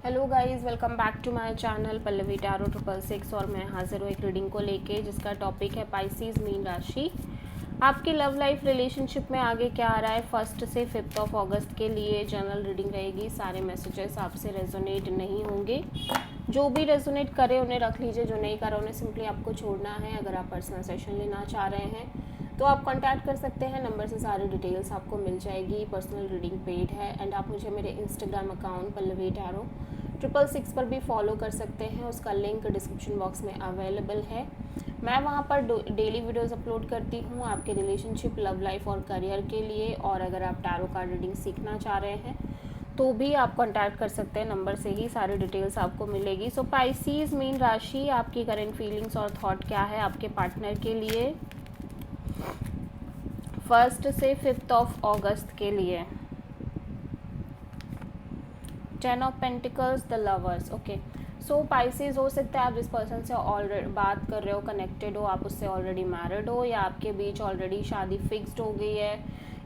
Hello guys, welcome back to my channel Pallavi tarot 666 और मैं हाजिर हूँ एक रीडिंग को लेके जिसका टॉपिक है पाइसेस मीन राशि। आपकी लव लाइफ रिलेशनशिप में आगे क्या आ रहा है 1 से 5 अगस्त के लिए जनरल रीडिंग रहेगी। सारे मैसेजेस आपसे रेजोनेट नहीं होंगे। जो भी रेजोनेट करे उन्हें रख लीजिए, जो नहीं करे उन्हें सिंपली आपको छोड़ना है। अगर आप पर्सनल सेशन लेना चाह रहे हैं तो आप कांटेक्ट कर सकते हैं, नंबर से सारी डिटेल्स आपको मिल जाएगी। पर्सनल रीडिंग पेड है एंड आप मुझे मेरे इंस्टाग्राम अकाउंट पल्लवी टैरो 666 पर भी फॉलो कर सकते हैं। उसका लिंक डिस्क्रिप्शन बॉक्स में अवेलेबल है। मैं वहाँ पर डेली वीडियोस अपलोड करती हूँ आपके रिलेशनशिप, लव लाइफ और करियर के लिए। और अगर आप टैरो कार्ड रीडिंग सीखना चाह रहे हैं तो भी आप कांटेक्ट कर सकते हैं, नंबर से ही सारी डिटेल्स आपको मिलेगी। सो पाइसेस मीन राशि, आपकी करंट फीलिंग्स और थॉट क्या है आपके पार्टनर के लिए 1 से 5 अगस्त के लिए। 10 of pentacles, the lovers. Okay, so Pisces हो सकता है आप जिस पर्सन से ऑलरेडी बात कर रहे हो, कनेक्टेड हो, आप उससे ऑलरेडी मैरिड हो या आपके बीच ऑलरेडी शादी फिक्स्ड हो गई है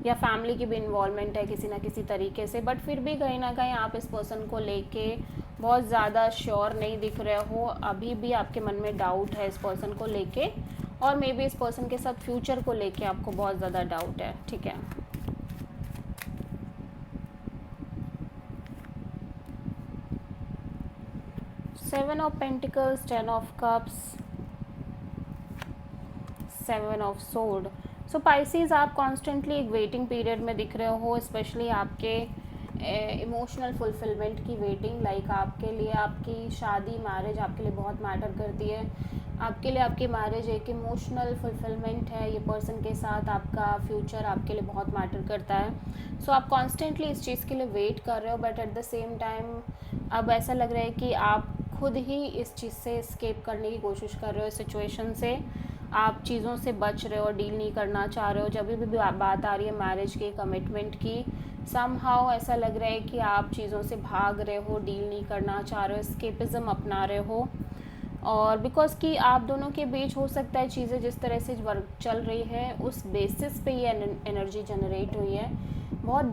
या फैमिली की भी इन्वॉल्वमेंट है किसी ना किसी तरीके से। बट फिर भी कहीं ना कहीं आप इस पर्सन को लेके बहुत ज़्यादा श्योर नहीं दिख रहे हो। अभी भी आपके मन में डाउट है इस पर्सन को लेके, और मे बी इस पर्सन के साथ फ्यूचर को लेके आपको बहुत ज़्यादा डाउट है। ठीक है, seven of pentacles, 10 of cups, 7 of sword. So Pisces, आप कॉन्स्टेंटली एक वेटिंग पीरियड में दिख रहे हो, स्पेशली आपके इमोशनल फुलफिलमेंट की वेटिंग। लाइक आपके लिए आपकी शादी, मैरिज आपके लिए बहुत मैटर करती है। आपके लिए आपकी मैरिज एक इमोशनल फुलफिलमेंट है। ये पर्सन के साथ आपका फ्यूचर आपके लिए बहुत मैटर करता है। सो आप कॉन्स्टेंटली इस चीज़ के लिए वेट कर रहे हो, but at the same time अब ऐसा लग रहा है कि आप खुद ही इस चीज़ से एस्केप करने की कोशिश कर रहे हो, इस सिचुएशन से आप चीज़ों से बच रहे हो, डील नहीं करना चाह रहे हो। जब भी बात आ रही है मैरिज की, कमिटमेंट की, समहाउ ऐसा लग रहा है कि आप चीज़ों से भाग रहे हो, डील नहीं करना चाह रहे हो, एस्केपिज्म अपना रहे हो। और बिकॉज कि आप दोनों के बीच हो सकता है चीज़ें जिस तरह से वर्क चल रही है उस बेसिस पे ये एनर्जी जनरेट हुई है। बहुत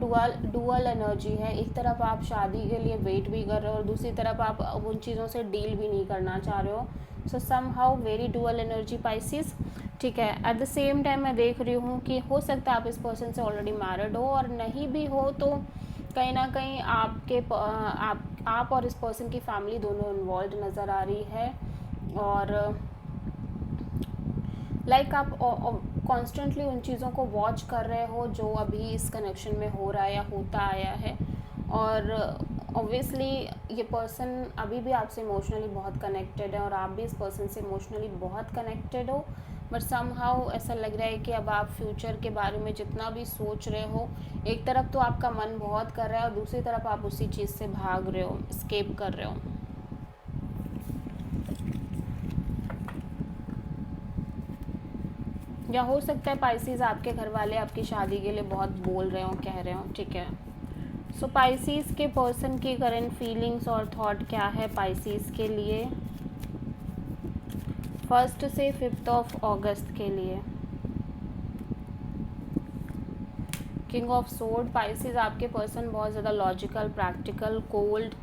डुअल एनर्जी है। एक तरफ आप शादी के लिए वेट भी कर रहे हो और दूसरी तरफ आप उन चीज़ों से डील भी नहीं करना चाह रहे हो। So somehow very dual energy Pisces. ठीक है, एट द सेम टाइम मैं देख रही हूँ कि हो सकता है आप इस पर्सन से ऑलरेडी मैरिड हो, और नहीं भी हो तो कहीं ना कहीं आप और इस पर्सन की फैमिली दोनों इन्वॉल्व नज़र आ रही है। और लाइक आप कॉन्स्टेंटली उन चीज़ों को वॉच कर रहे हो जो अभी इस कनेक्शन में हो रहा है या होता आया है। और ऑब्वियसली ये पर्सन अभी भी आपसे इमोशनली बहुत कनेक्टेड है और आप भी इस पर्सन से इमोशनली बहुत कनेक्टेड हो। बट समहाउ ऐसा लग रहा है कि अब आप फ्यूचर के बारे में जितना भी सोच रहे हो, एक तरफ तो आपका मन बहुत कर रहा है और दूसरी तरफ आप उसी चीज़ से भाग रहे हो, एस्केप कर रहे हो। या हो सकता है पाइसेस आपके घर वाले आपकी शादी के लिए बहुत बोल रहे हो, कह रहे हो। ठीक है, सो पाइसेस के पर्सन की करंट फीलिंग्स और थॉट क्या है पाइसेस के लिए 1 से 5 अगस्त के लिए। King of sword. पाइसेस आपके पर्सन बहुत ज़्यादा logical, practical, cold,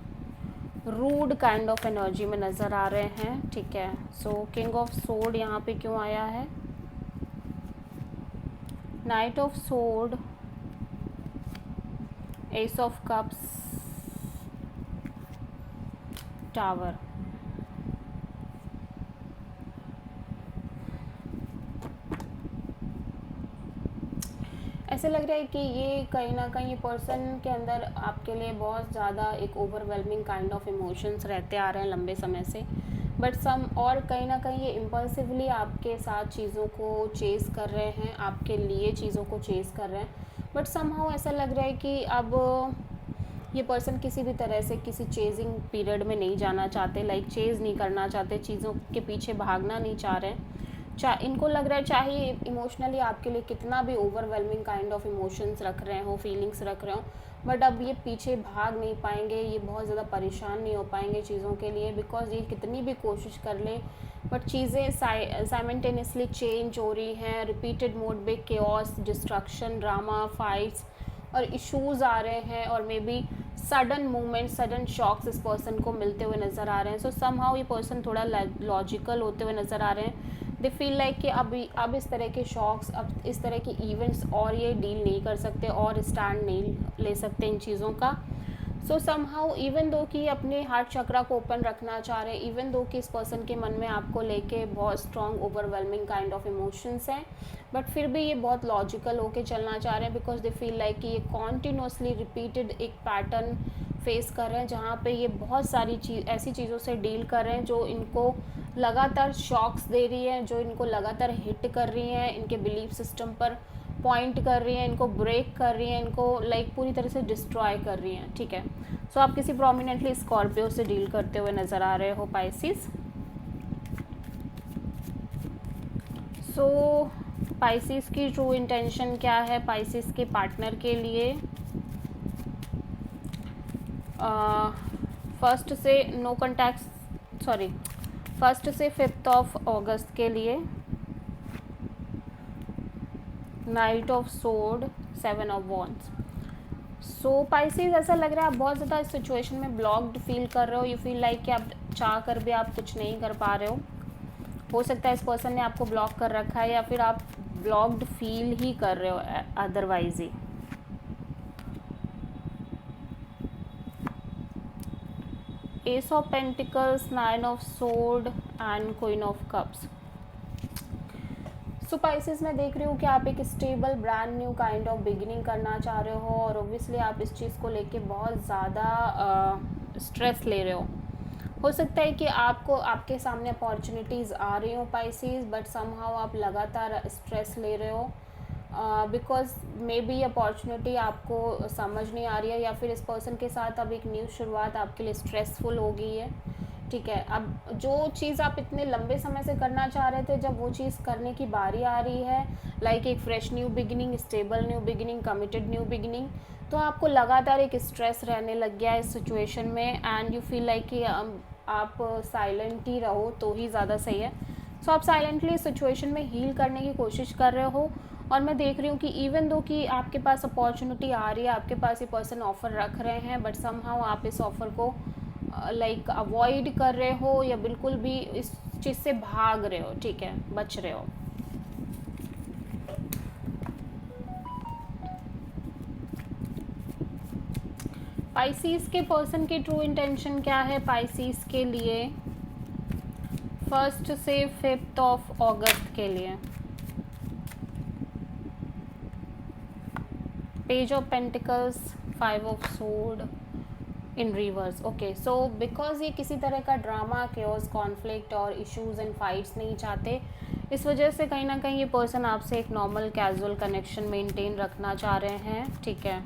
rude kind of energy में नज़र आ रहे हैं। ठीक है, सो किंग ऑफ सोर्ड यहाँ पे क्यों आया है? Night of sword, S of cups, tower. ऐसे लग रहा है कि ये कहीं ना कहीं पर्सन के अंदर आपके लिए बहुत ज़्यादा एक ओवरवेलमिंग काइंड ऑफ इमोशंस रहते आ रहे हैं लंबे समय से। बट सम और कहीं ना कहीं ये इम्पल्सिवली आपके साथ चीज़ों को चेज़ कर रहे हैं, आपके लिए चीज़ों को चेज़ कर रहे हैं। बट समहाउ ऐसा लग रहा है कि अब ये पर्सन किसी भी तरह से किसी चेजिंग पीरियड में नहीं जाना चाहते, लाइक चेज़ नहीं करना चाहते, चीज़ों के पीछे भागना नहीं चाह रहे हैं। इनको लग रहा है चाहे इमोशनली आपके लिए कितना भी ओवरवेलमिंग काइंड ऑफ इमोशंस रख रहे हो, फीलिंग्स रख रहे हो, बट अब ये पीछे भाग नहीं पाएंगे, ये बहुत ज़्यादा परेशान नहीं हो पाएंगे चीज़ों के लिए। बिकॉज ये कितनी भी कोशिश कर ले बट चीज़ें साइमल्टेनियसली चेंज हो रही हैं, रिपीटेड मोड पे केओस, डिस्ट्रक्शन, ड्रामा, फाइट्स और इश्यूज़ आ रहे हैं। और may be sudden movement, sudden shocks इस पर्सन को मिलते हुए नज़र आ रहे हैं. सो समहाउ ये पर्सन थोड़ा लॉजिकल होते हुए नज़र आ रहे हैं. दे फील लाइक कि अब इस तरह के शॉक्स, अब इस तरह के इवेंट्स और ये डील नहीं कर सकते और स्टैंड नहीं ले सकते इन चीज़ों का. सो समहाउ इवन दो कि अपने हार्ट चक्रा को ओपन रखना चाह रहे हैं, इवन दो कि इस पर्सन के मन में आपको लेके बहुत strong overwhelming kind of emotions हैं, बट फिर भी ये बहुत लॉजिकल होके चलना चाह रहे हैं. बिकॉज दे फील लाइक कि ये कॉन्टीन्यूसली रिपीटेड एक पैटर्न फेस कर रहे हैं जहाँ पे ये बहुत सारी ऐसी चीज़ों से डील कर रहे हैं जो इनको लगातार शॉक्स दे रही है, जो इनको लगातार हिट कर रही हैं, इनके बिलीफ सिस्टम पर पॉइंट कर रही हैं, इनको ब्रेक कर रही हैं, इनको लाइक पूरी तरह से डिस्ट्रॉय कर रही हैं. ठीक है. सो आप किसी प्रोमिनेंटली स्कॉर्पियो से डील करते हुए नज़र आ रहे हो पाइसिस. सो पाइसिस की ट्रू इंटेंशन क्या है पाइसिस के पार्टनर के लिए. फर्स्ट से नो कॉन्टैक्ट, सॉरी, फर्स्ट से 5 अगस्त के लिए. Night of sword, 7 of wands. So Pisces ऐसा लग रहा है आप बहुत ज़्यादा इस सिचुएशन में ब्लॉक्ड फील कर रहे हो. यू फील लाइक कि आप चाह कर भी आप कुछ नहीं कर पा रहे हो सकता है इस पर्सन ने आपको ब्लॉक कर रखा है या फिर आप ब्लॉक्ड फील ही कर रहे हो otherwise he. S of pentacles, 9 of sword and queen of cups. So Pisces मैं देख रही हूँ कि आप एक stable brand new kind of beginning करना चाह रहे हो और ओब्वियसली आप इस चीज़ को लेके बहुत ज़्यादा स्ट्रेस ले रहे हो सकता है कि आपको आपके सामने अपॉर्चुनिटीज़ आ रही हो पाइसिस, बट समहाउ आप लगातार स्ट्रेस ले रहे हो बिकॉज मे बी अपॉर्चुनिटी आपको समझ नहीं आ रही है या फिर इस पर्सन के साथ अब एक न्यू शुरुआत आपके लिए स्ट्रेसफुल हो गई है. ठीक है. अब जो चीज़ आप इतने लंबे समय से करना चाह रहे थे, जब वो चीज़ करने की बारी आ रही है, लाइक एक fresh new beginning, stable new beginning, committed new beginning, तो आपको लगातार एक स्ट्रेस रहने लग गया है इस सिचुएशन में एंड यू फील लाइक कि आप साइलेंट ही रहो तो ही ज़्यादा सही है. सो आप साइलेंटली इस सिचुएशन में हील करने की कोशिश कर रहे हो और मैं देख रही हूँ कि इवन दो कि आपके पास अपॉर्चुनिटी आ रही है, आपके पास ये पर्सन ऑफ़र रख रहे हैं, बट समहाउ आप इस ऑफ़र को लाइक अवॉइड कर रहे हो या बिल्कुल भी इस चीज़ से भाग रहे हो. ठीक है, बच रहे हो. पाइसिस के पर्सन की ट्रू इंटेंशन क्या है पाइसिस के लिए 1 से 5 अगस्त के लिए. Page of pentacles, 5 of sword in reverse. Okay. So because ये किसी तरह का ड्रामा, केओस, कॉन्फ्लिक्ट और इश्यूज एंड फाइट्स नहीं चाहते, इस वजह से कहीं ना कहीं ये पर्सन आपसे एक नॉर्मल कैजुअल कनेक्शन मेंटेन रखना चाह रहे हैं. ठीक है.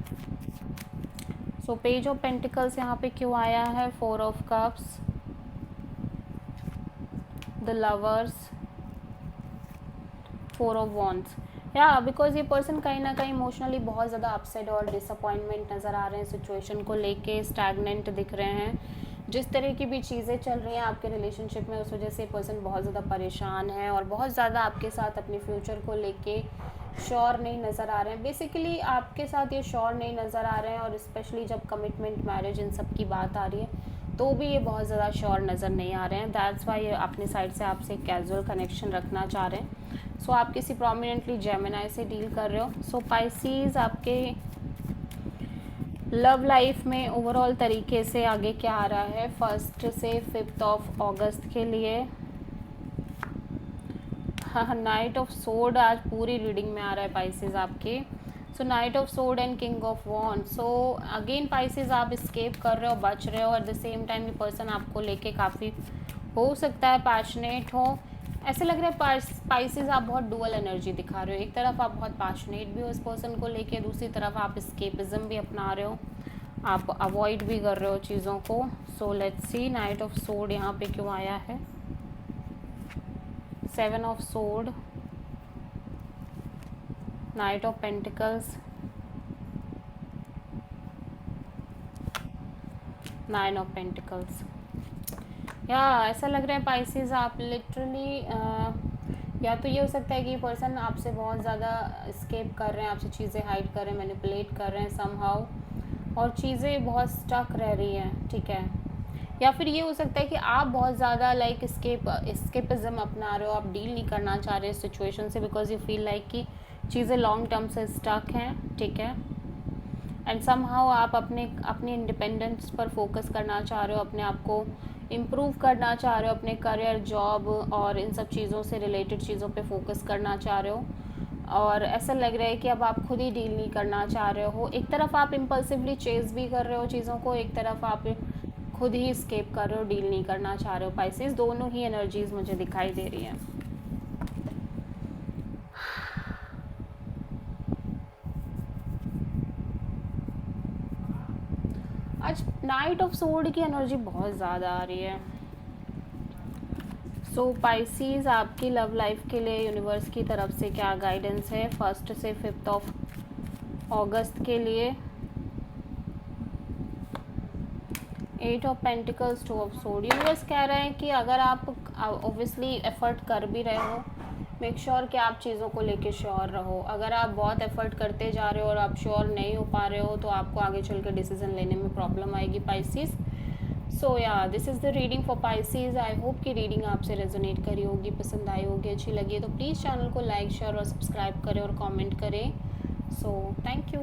सो पेज ऑफ पेंटिकल्स यहाँ पे क्यों आया है, 4 of cups, the lovers, 4 of wands. या बिकॉज ये पर्सन कहीं ना कहीं इमोशनली बहुत ज़्यादा अपसेट और डिसअपॉइंटमेंट नज़र आ रहे हैं, सिचुएशन को लेके स्टैगनेंट दिख रहे हैं. जिस तरह की भी चीज़ें चल रही हैं आपके रिलेशनशिप में, उस वजह से पर्सन बहुत ज़्यादा परेशान है और बहुत ज़्यादा आपके साथ अपने फ्यूचर को लेके श्योर नहीं नज़र आ रहे हैं. बेसिकली आपके साथ ये श्योर नहीं नज़र आ रहे हैं और स्पेशली जब कमिटमेंट, मैरिज, इन सब की बात आ रही है तो भी ये बहुत ज़्यादा श्योर नज़र नहीं आ रहे हैं. दैट्स वाई ये अपनी साइड से आपसे कैजुअल कनेक्शन रखना चाह रहे हैं. सो आप किसी प्रोमिनेंटली जेमिनाई से डील कर रहे हो. सो पाइसिस आपके लव लाइफ में ओवरऑल तरीके से आगे क्या आ रहा है 1 से 5 अगस्त के लिए. हाँ, नाइट ऑफ सोर्ड आज पूरी रीडिंग में आ रहा है पाइसिस आपके. So knight of sword and king of wand. So again Pisces आप स्केप कर रहे हो, बच रहे हो. एट द सेम टाइम ये पर्सन आपको लेके काफ़ी हो सकता है पैशनेट हो. ऐसे लग रहा है पाइसिस आप बहुत डुअल एनर्जी दिखा रहे हो. एक तरफ आप बहुत पैशनेट भी हो इस पर्सन को लेके, दूसरी तरफ आप स्केपिज्म भी अपना रहे हो, आप अवॉइड भी कर रहे हो चीज़ों को. So let's see night of sword यहाँ पे क्यों आया है, 7 of sword, night of pentacles, 9 of pentacles. या ऐसा लग रहा है पाइसिस आप लिटरली या तो ये हो सकता है कि ये पर्सन आपसे बहुत ज़्यादा स्केप कर रहे हैं, आपसे चीज़ें हाइड कर रहे हैं, मैनिपुलेट कर रहे हैं समहाउ, और चीज़ें बहुत स्टक रह रही हैं, ठीक है। या फिर ये हो सकता है कि आप बहुत ज़्यादा लाइक स्केपिज्म अपना रहे हो, आप डील नहीं करना चाह रहे सिचुएशन से, बिकॉज यू फील लाइक कि चीज़ें लॉन्ग टर्म से स्टक हैं, ठीक है। एंड समहाउ आप अपने इंडिपेंडेंस पर फोकस करना चाह रहे हो, अपने आप को इम्प्रूव करना चाह रहे हो, अपने करियर, जॉब और इन सब चीज़ों से रिलेटेड चीज़ों पे फोकस करना चाह रहे हो। और ऐसा लग रहा है कि अब आप खुद ही डील नहीं करना चाह रहे हो। एक तरफ आप इम्पल्सिवली चेज भी कर रहे हो चीज़ों को, एक तरफ आप खुद ही स्केप कर रहे हो, डील नहीं करना चाह रहे हो। पाइसेस, दोनों ही एनर्जीज मुझे दिखाई दे रही हैं। आज नाइट ऑफ सोर्ड की एनर्जी बहुत ज़्यादा आ रही है। सो पाइसीज, आपकी लव लाइफ के लिए यूनिवर्स की तरफ से क्या गाइडेंस है 1 से 5 अगस्त के लिए? 8 of pentacles, 2 of sword. Universe कह रहे हैं कि अगर आप ऑब्वियसली एफर्ट कर भी रहे हो, मेक श्योर कि आप चीज़ों को लेके श्योर रहो। अगर आप बहुत एफर्ट करते जा रहे हो और आप श्योर नहीं हो पा रहे हो, तो आपको आगे चल के डिसीजन लेने में प्रॉब्लम आएगी पाइसीज। सो या this is the reading for Pisces. I hope कि रीडिंग आपसे रेजोनेट करी होगी, पसंद आई होगी, अच्छी लगी है तो प्लीज़ चैनल को लाइक, शेयर और सब्सक्राइब करें और कमेंट करें। So thank you.